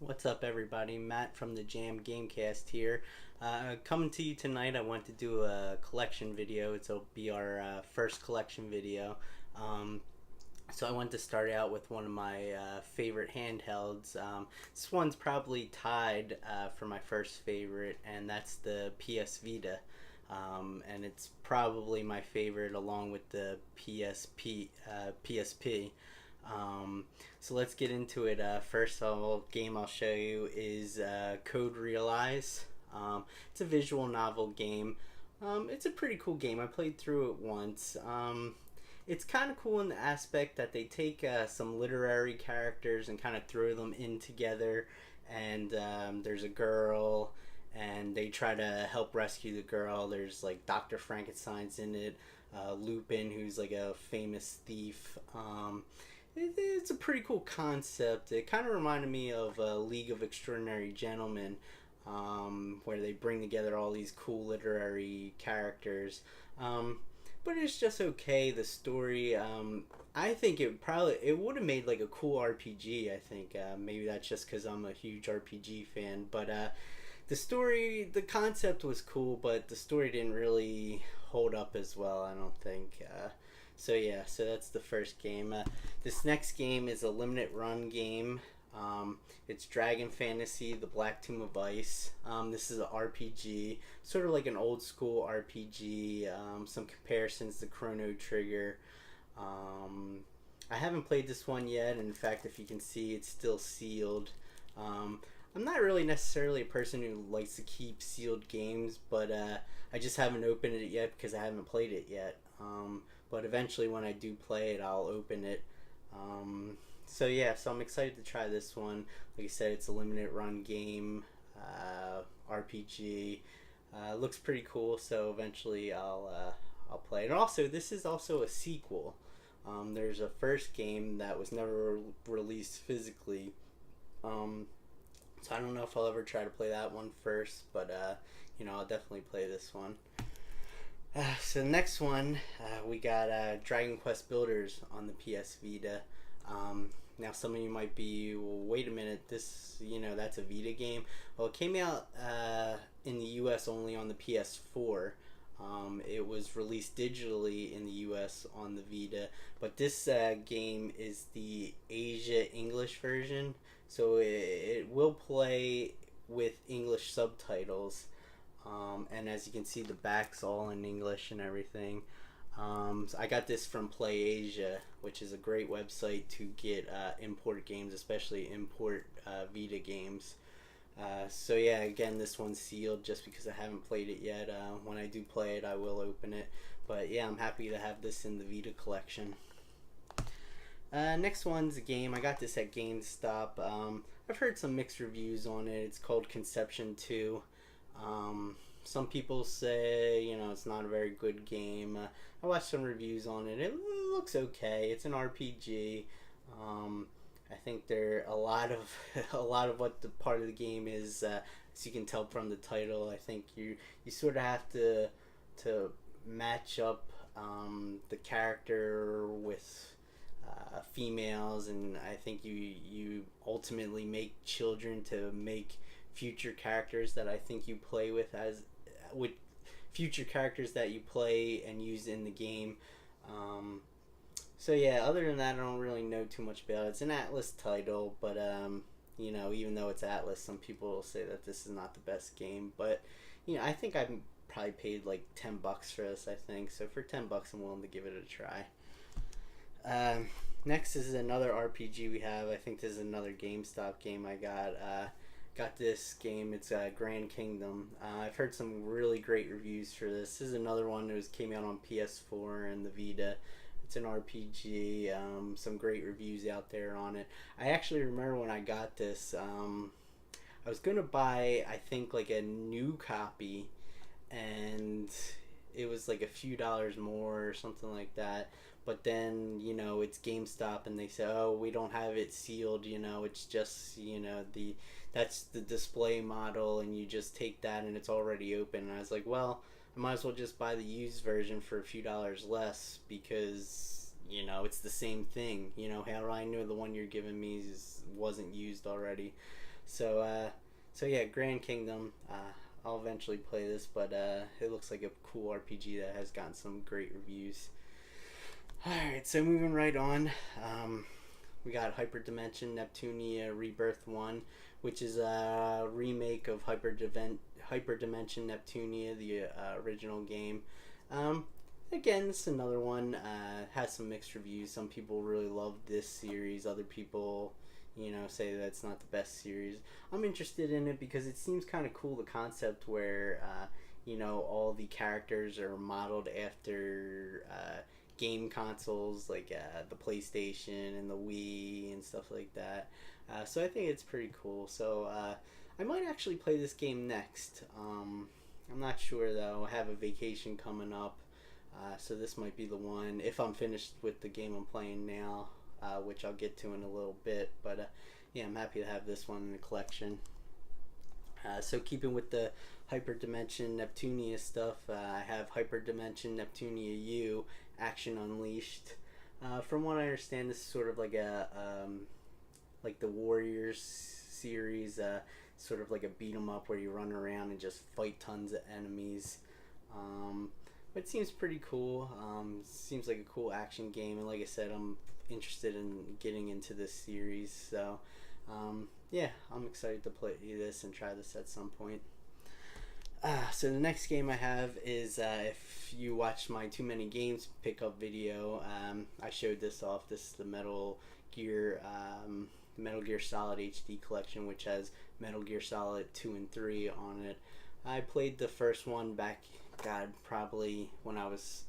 What's up, everybody? Matt from the Jam Gamecast here. Coming to you tonight, I want to do a collection video. It'll be our first collection video. Um, so I want to start out with one of my favorite handhelds. This one's probably tied for my first favorite, and that's the PS Vita. And it's probably my favorite along with the PSP. Um, so let's get into it. First of all, game I'll show you is Code Realize. It's a visual novel game. It's a pretty cool game. I played through it once. It's kind of cool in the aspect that they take some literary characters and kind of throw them in together. And there's a girl, and they try to help rescue the girl. There's like Dr. Frankenstein's in it, Lupin, who's like a famous thief. It's a pretty cool concept. It kind of reminded me of League of Extraordinary Gentlemen, where they bring together all these cool literary characters. But it's just okay. The story, I think it would have made like a cool RPG. I think maybe that's just because I'm a huge RPG fan. But the concept was cool, but the story didn't really hold up as well, I don't think. So that's the first game. This next game is a limited run game. It's Dragon Fantasy: The Black Tomb of Ice. This is an RPG, sort of like an old school RPG. Some comparisons to Chrono Trigger. I haven't played this one yet. In fact, if you can see, it's still sealed. I'm not really necessarily a person who likes to keep sealed games, but I just haven't opened it yet because I haven't played it yet. But eventually, when I do play it, I'll open it. So I'm excited to try this one. Like I said, it's a limited run game, RPG. Looks pretty cool. So eventually, I'll play it. And also, this is also a sequel. There's a first game that was never released physically. So I don't know if I'll ever try to play that one first, but I'll definitely play this one. So the next one, we got Dragon Quest Builders on the PS Vita. Now some of you might be, well, wait a minute, that's a Vita game. Well, it came out in the US only on the PS4. It was released digitally in the US on the Vita, but this game is the Asia English version, so it will play with English subtitles. And as you can see, the back's all in English and everything. So I got this from Play Asia, which is a great website to get import games, especially import Vita games. Again, this one's sealed just because I haven't played it yet. When I do play it, I will open it. But yeah, I'm happy to have this in the Vita collection. Next one's a game. I got this at GameStop. I've heard some mixed reviews on it. It's called Conception 2. Some people say, it's not a very good game. I watched some reviews on it. It looks okay. It's an RPG. I think there a lot of a lot of what the part of the game is, as you can tell from the title. I think you sort of have to match up the character with females, and I think you ultimately make children to make future characters that I think you play with future characters that you play and use in the game. Other than that, I don't really know too much about it. It's an Atlas title, but even though it's Atlas, some people will say that this is not the best game. But I think I probably paid like $10 for this. I think so. For $10, I'm willing to give it a try. Next is another RPG we have. I think this is another GameStop game I got. Got this game. It's Grand Kingdom. I've heard some really great reviews for this. This is another one that came out on PS4 and the Vita. It's an RPG. Some great reviews out there on it. I actually remember when I got this, I was going to buy, I think, like a new copy, and it was like a few dollars more or something like that. But then, it's GameStop, and they say, oh, we don't have it sealed, it's just, that's the display model, and you just take that and it's already open. And I was like, well, I might as well just buy the used version for a few dollars less because, it's the same thing. How do I know the one you're giving me wasn't used already? So yeah, Grand Kingdom. I'll eventually play this, but it looks like a cool RPG that has gotten some great reviews. All right, so moving right on. We got Hyperdimension Neptunia Rebirth 1, which is a remake of Hyperdimension Neptunia, the original game. Um, Again, it's another one. Has some mixed reviews. Some people really love this series. Other people, say that it's not the best series. I'm interested in it because it seems kind of cool, the concept where, all the characters are modeled after game consoles like the PlayStation and the Wii and stuff like that. So I think it's pretty cool. So I might actually play this game next. I'm not sure though. I have a vacation coming up, so this might be the one if I'm finished with the game I'm playing now, which I'll get to in a little bit. But yeah, I'm happy to have this one in the collection. So keeping with the Hyperdimension Neptunia stuff, I have Hyperdimension Neptunia U Action Unleashed. From what I understand, this is sort of like like the Warriors series, sort of like a beat 'em up where you run around and just fight tons of enemies. But it seems pretty cool. Seems like a cool action game, and like I said, I'm interested in getting into this series. So yeah, I'm excited to play this and try this at some point. So the next game I have is, if you watched my Too Many Games pickup video, I showed this off. This is the Metal Gear Solid HD collection, which has Metal Gear Solid 2 and 3 on it. I played the first one back, probably when I was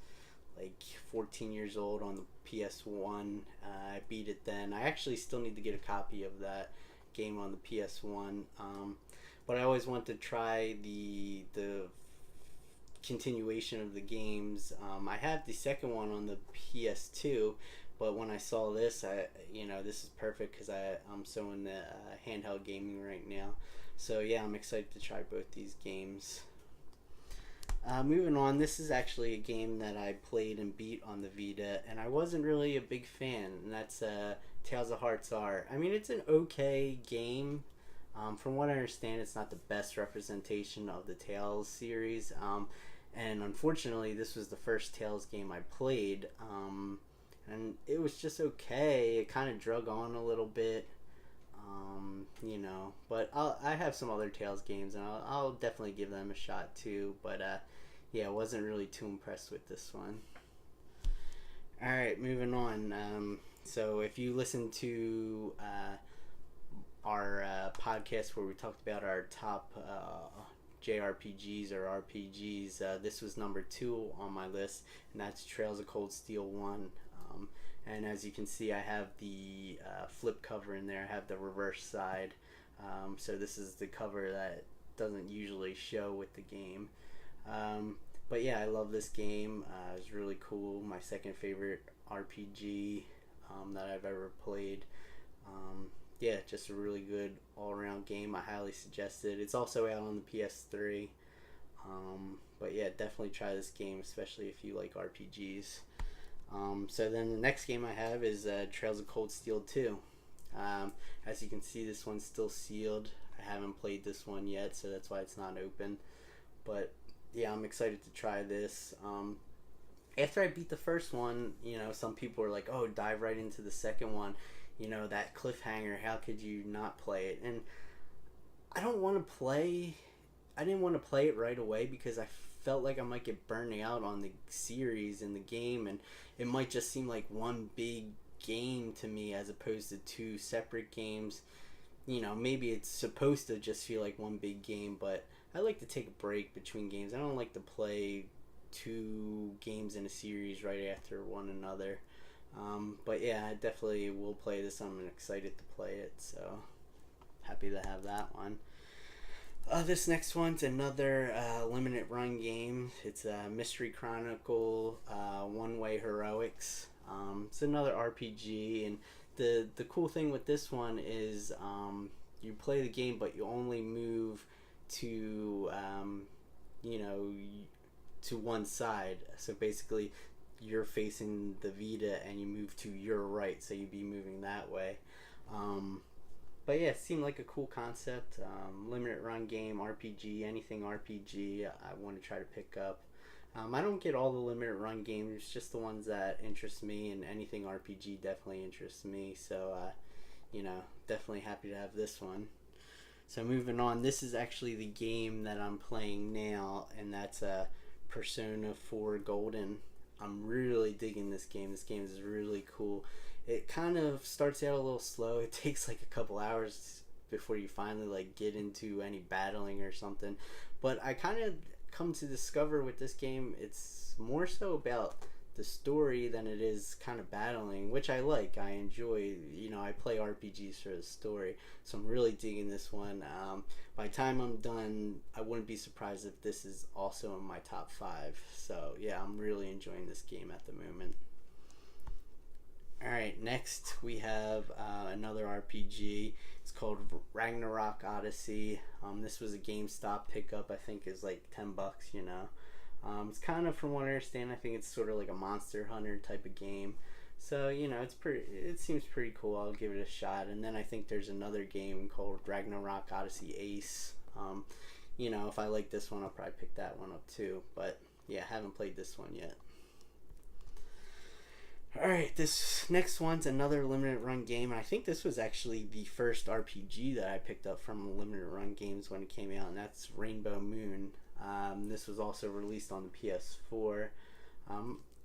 like 14 years old on the PS1. I beat it then. I actually still need to get a copy of that game on the PS1. But I always want to try the continuation of the games. I have the second one on the PS2, but when I saw this, this is perfect because I'm so in the handheld gaming right now. So yeah, I'm excited to try both these games. Moving on, this is actually a game that I played and beat on the Vita, and I wasn't really a big fan, and that's Tales of Hearts R. I mean, it's an okay game. From what I understand, it's not the best representation of the Tales series, and unfortunately, this was the first Tales game I played, and it was just okay. It kind of drug on a little bit, but I have some other Tales games, and I'll definitely give them a shot too, but yeah, I wasn't really too impressed with this one. Alright, moving on. So if you listen to our podcast where we talked about our top JRPGs or RPGs, this was number 2 on my list, and that's Trails of Cold Steel 1. And as you can see, I have the flip cover in there. I have the reverse side. So this is the cover that doesn't usually show with the game. But yeah, I love this game. It was really cool. My second favorite RPG that I've ever played. Yeah, just a really good all-around game. I highly suggest it. It's also out on the PS3. But yeah, definitely try this game, especially if you like RPGs. So then the next game I have is Trails of Cold Steel 2. As you can see, this one's still sealed. I haven't played this one yet, so that's why it's not open. But yeah, I'm excited to try this. After I beat the first one, some people were like, oh, dive right into the second one. That cliffhanger, how could you not play it? And I didn't want to play it right away because I felt like I might get burned out on the series and the game, and it might just seem like one big game to me as opposed to 2 separate games. Maybe it's supposed to just feel like one big game, but I like to take a break between games. I don't like to play 2 games in a series right after one another. But yeah, I definitely will play this. I'm excited to play it, so happy to have that one. This next one's another limited run game. It's a Mystery Chronicle One Way Heroics. It's another RPG, and the cool thing with this one is you play the game, but you only move to to one side. So basically, you're facing the Vita, and you move to your right, so you'd be moving that way. But yeah, it seemed like a cool concept. Limited run game, RPG, anything RPG, I want to try to pick up. I don't get all the limited run games, just the ones that interest me, and anything RPG definitely interests me. So, definitely happy to have this one. So moving on, this is actually the game that I'm playing now, and that's Persona 4 Golden. I'm really digging this game. This game is really cool. It kind of starts out a little slow. It takes like a couple hours before you finally like get into any battling or something. But I kind of come to discover with this game, it's more so about the story than it is kind of battling, which I like. I enjoy. I play RPGs for the story, so I'm really digging this one. By the time I'm done, I wouldn't be surprised if this is also in my top 5. So yeah, I'm really enjoying this game at the moment. Alright, next we have another RPG. It's called Ragnarok Odyssey. This was a GameStop pickup. I think is like $10, It's kind of, from what I understand, I think it's sort of like a Monster Hunter type of game. So, it seems pretty cool. I'll give it a shot. And then I think there's another game called Ragnarok Odyssey Ace. If I like this one, I'll probably pick that one up too. But yeah, haven't played this one yet. Alright, this next one's another limited run game, and I think this was actually the first RPG that I picked up from limited run games when it came out, and that's Rainbow Moon. This was also released on the PS4.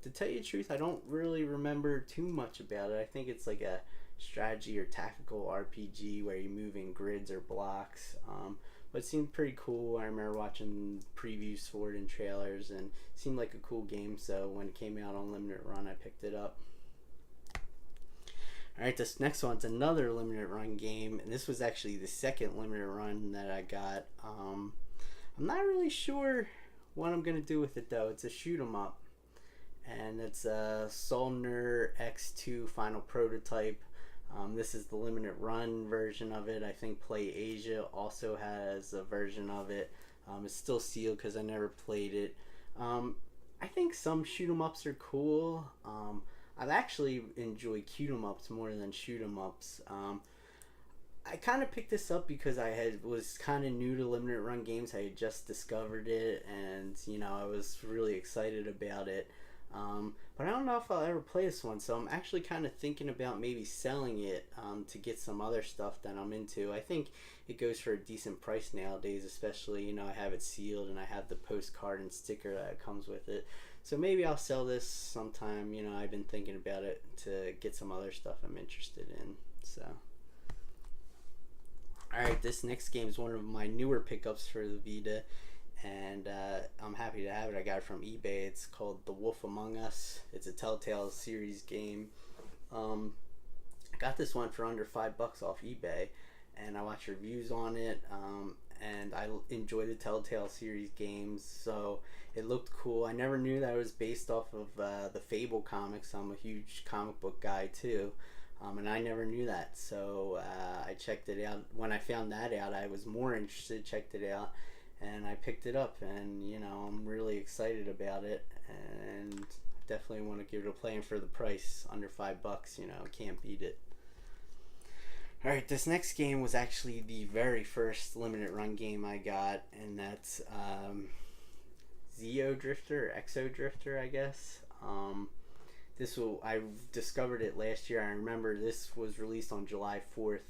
To tell you the truth, I don't really remember too much about it. I think it's like a strategy or tactical RPG where you move in grids or blocks. But it seemed pretty cool. I remember watching previews for it and trailers, and it seemed like a cool game, so when it came out on limited run, I picked it up. Alright, this next one's another limited run game, and this was actually the second limited run that I got. I'm not really sure what I'm going to do with it, though. It's a shoot 'em up, and it's a Solner X2 Final Prototype. This is the limited run version of it. I think Play Asia also has a version of it. It's still sealed because I never played it. I think some shoot 'em ups are cool. I've actually enjoyed cute 'em ups more than shoot 'em ups. I kind of picked this up because was kind of new to limited run games. I had just discovered it, and I was really excited about it. But I don't know if I'll ever play this one, so I'm actually kind of thinking about maybe selling it to get some other stuff that I'm into. I think it goes for a decent price nowadays, especially, I have it sealed and I have the postcard and sticker that comes with it. So maybe I'll sell this sometime. I've been thinking about it to get some other stuff I'm interested in. So, alright, this next game is one of my newer pickups for the Vita, and I'm happy to have it. I got it from eBay. It's called The Wolf Among Us. It's a Telltale series game. I got this one for under $5 off eBay, and I watched reviews on it, and I enjoy the Telltale series games, so it looked cool. I never knew that it was based off of the Fable comics. I'm a huge comic book guy too, and I never knew that, so I checked it out. When I found that out, I was more interested, checked it out, and I picked it up, and I'm really excited about it, and definitely want to give it a play. And for the price, under $5, can't beat it. Alright, this next game was actually the very first limited run game I got, and that's Zeo Drifter, or Exo Drifter, I guess. I discovered it last year. I remember this was released on July 4th,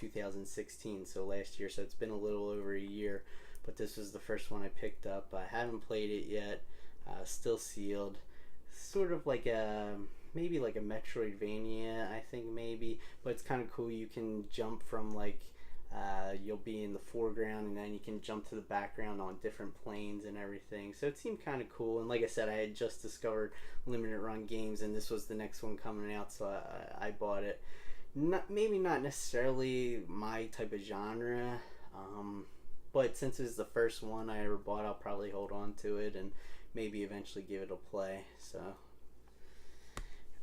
2016, so last year, so it's been a little over a year. But this was the first one I picked up. I haven't played it yet. Still sealed. Sort of like maybe like a Metroidvania, I think, maybe. But it's kind of cool. You can jump from you'll be in the foreground, and then you can jump to the background on different planes and everything. So it seemed kind of cool. And like I said, I had just discovered limited run games, and this was the next one coming out, so I bought it. Maybe not necessarily my type of genre. But since it's the first one I ever bought, I'll probably hold on to it and maybe eventually give it a play. So,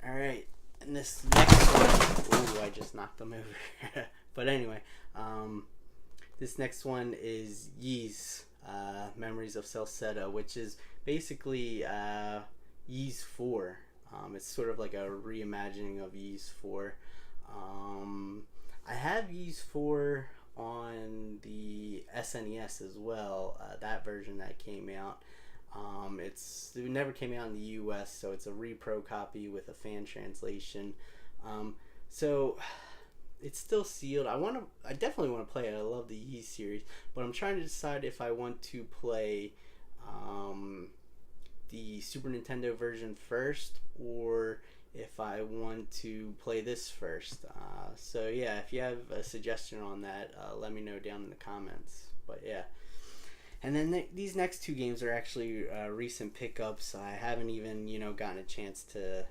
alright, and this next one, ooh, I just knocked them over. But anyway, this next one is Ys, Memories of Celceta, which is basically Ys 4. It's sort of like a reimagining of Ys 4. I have used 4 on the SNES as well. That version that came out. It never came out in the U.S., so it's a repro copy with a fan translation. Um, so it's still sealed. I definitely want to play it. I love the Yi series, but I'm trying to decide if I want to play um, the Super Nintendo version first, or if I want to play this first. So yeah, if you have a suggestion on that, let me know down in the comments. But yeah. And then these next 2 games are actually recent pickups. I haven't even gotten a chance to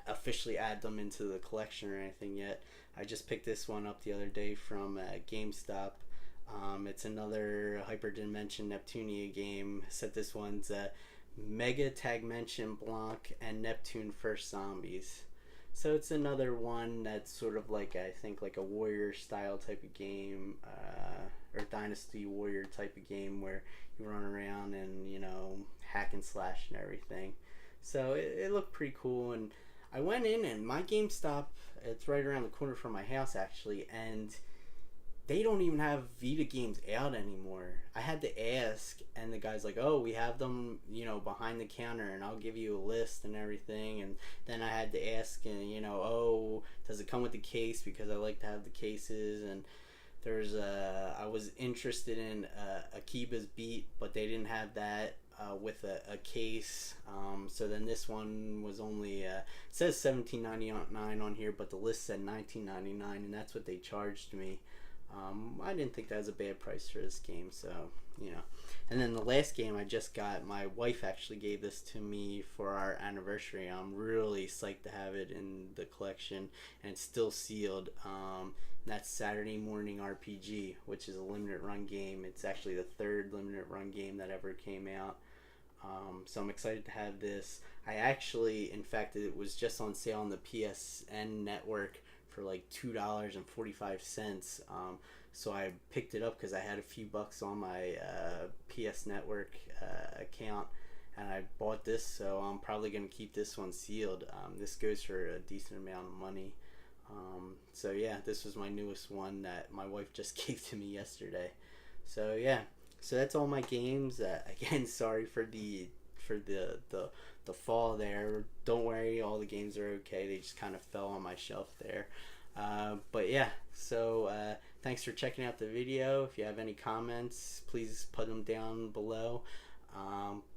officially add them into the collection or anything yet. I just picked this one up the other day from GameStop. It's another Hyperdimension Neptunia game. Except this one's Mega Tagmention Blanc and Neptune First Zombies. So it's another one that's sort of like, I think, like a warrior style type of game, or Dynasty Warrior type of game where you run around and hack and slash and everything. So it looked pretty cool, and I went in, and my GameStop, it's right around the corner from my house actually, and they don't even have Vita games out anymore. I had to ask, and the guy's like, "Oh, we have them, behind the counter, and I'll give you a list and everything." And then I had to ask, and "Oh, does it come with the case? Because I like to have the cases." And I was interested in Akiba's Beat, but they didn't have that with a case. So then this one was only it says $17.99 on here, but the list said $19.99, and that's what they charged me. I didn't think that was a bad price for this game, so And then the last game I just got, my wife actually gave this to me for our anniversary. I'm really psyched to have it in the collection, and it's still sealed. That's Saturday Morning RPG, which is a limited run game. It's actually the 3rd limited run game that ever came out. So I'm excited to have this. In fact, it was just on sale on the PSN network for like $2.45. So I picked it up because I had a few bucks on my PS Network account, and I bought this. So I'm probably going to keep this one sealed. This goes for a decent amount of money. So yeah, this was my newest one that my wife just gave to me yesterday. So yeah, so that's all my games. Again, sorry for the fall there. Don't worry, all the games are okay. They just kind of fell on my shelf there. But yeah, so thanks for checking out the video. If you have any comments, please put them down below.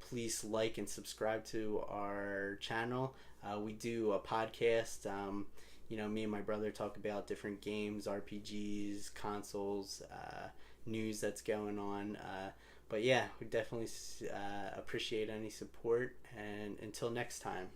Please like and subscribe to our channel. We do a podcast. Me and my brother talk about different games, RPGs, consoles, news that's going on. But yeah, we definitely appreciate any support, and until next time.